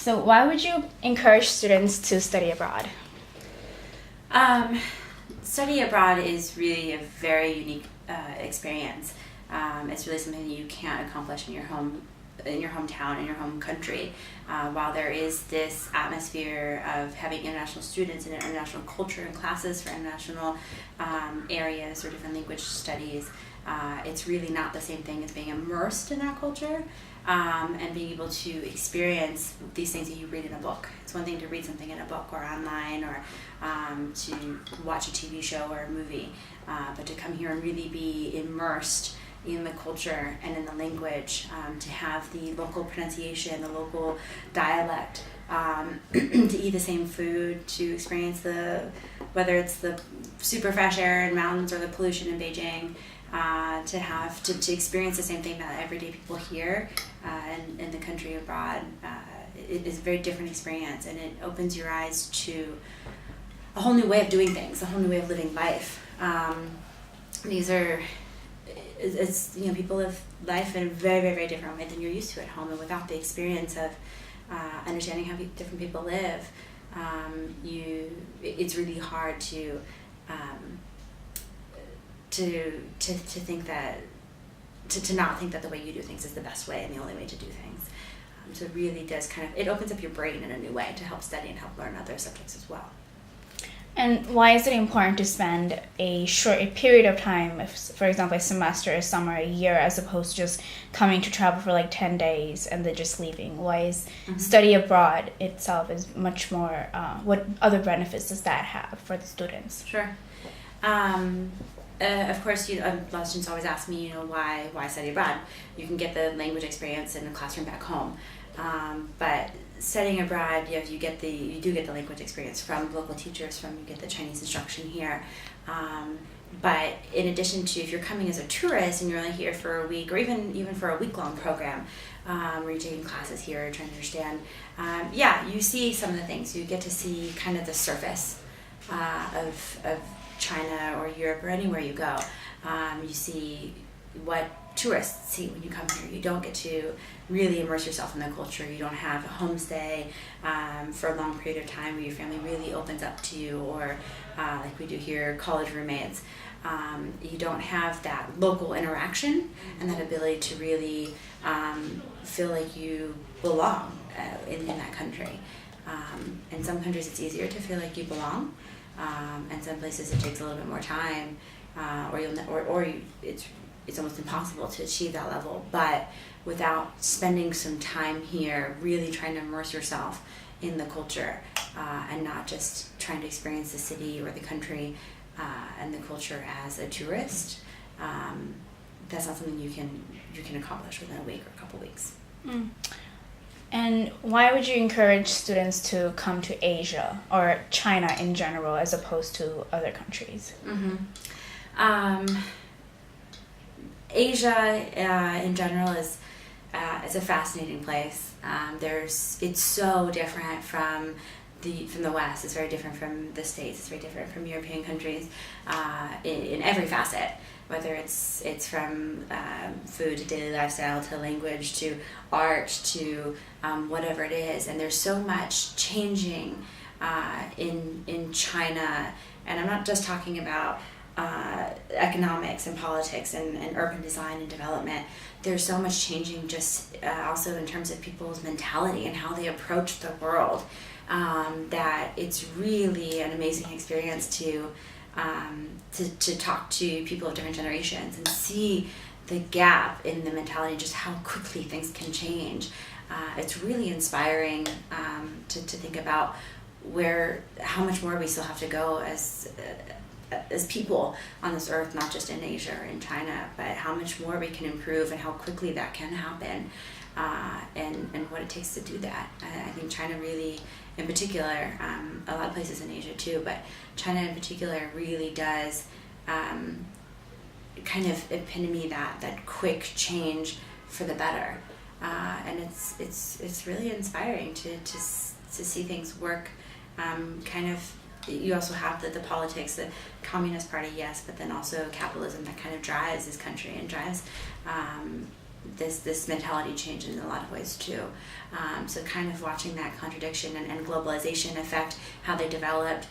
So why would you encourage students to study abroad? Study abroad is really a very unique experience. It's really something that you can't accomplish in your hometown, in your home country. While there is this atmosphere of having international students and international culture and classes for international areas or different language studies, it's really not the same thing as being immersed in that culture and being able to experience these things that you read in a book. It's one thing to read something in a book or online or to watch a TV show or a movie, but to come here and really be immersed in the culture and in the language, to have the local pronunciation, the local dialect, to eat the same food, to experience whether it's the super fresh air in mountains or the pollution in Beijing, to experience the same thing that everyday people here in the country abroad. It is a very different experience, and it opens your eyes to a whole new way of doing things, a whole new way of living life. People live life in a very, very, very different way than you're used to at home, and without the experience of understanding how different people live, it's really hard to think that to not think that the way you do things is the best way and the only way to do things. So it really does it opens up your brain in a new way to help study and help learn other subjects as well. And why is it important to spend a short period of time, if, for example, a semester, a summer, a year, as opposed to just coming to travel for like 10 days and then just leaving? Why is study abroad itself is much more, what other benefits does that have for the students? Sure. Of course, a lot of students always ask me, why study abroad? You can get the language experience in a classroom back home. But studying abroad, you do get the language experience from local teachers, you get the Chinese instruction here. But in addition to, if you're coming as a tourist and you're only here for a week or even for a week-long program, where you're taking classes here, trying to understand, you see some of the things. You get to see kind of the surface of China or Europe or anywhere you go. You see what tourists see when you come here. You don't get to really immerse yourself in the culture. You don't have a homestay for a long period of time where your family really opens up to you, or like we do here, college roommates. You don't have that local interaction and that ability to really feel like you belong in that country. In some countries it's easier to feel like you belong, and some places it takes a little bit more time, it's almost impossible to achieve that level. But without spending some time here, really trying to immerse yourself in the culture, and not just trying to experience the city or the country and the culture as a tourist, that's not something you can accomplish within a week or a couple weeks. And why would you encourage students to come to Asia or China in general as opposed to other countries? Asia in general is a fascinating place. It's so different from the West. It's very different from the States. It's very different from European countries in every facet. Whether it's from food to daily lifestyle to language to art to whatever it is, and there's so much changing in China, and I'm not just talking about economics and politics and urban design and development. There's so much changing just also in terms of people's mentality and how they approach the world, that it's really an amazing experience to talk to people of different generations and see the gap in the mentality and just how quickly things can change. It's really inspiring to think about how much more we still have to go as people on this earth, not just in Asia or in China, but how much more we can improve and how quickly that can happen, and what it takes to do that. I think China really, in particular, a lot of places in Asia too, but China in particular really does kind of epitome that quick change for the better, and it's really inspiring to see things work. You also have the politics, the Communist Party, yes, but then also capitalism that kind of drives this country and drives this mentality change in a lot of ways too. So kind of watching that contradiction and globalization affect how they developed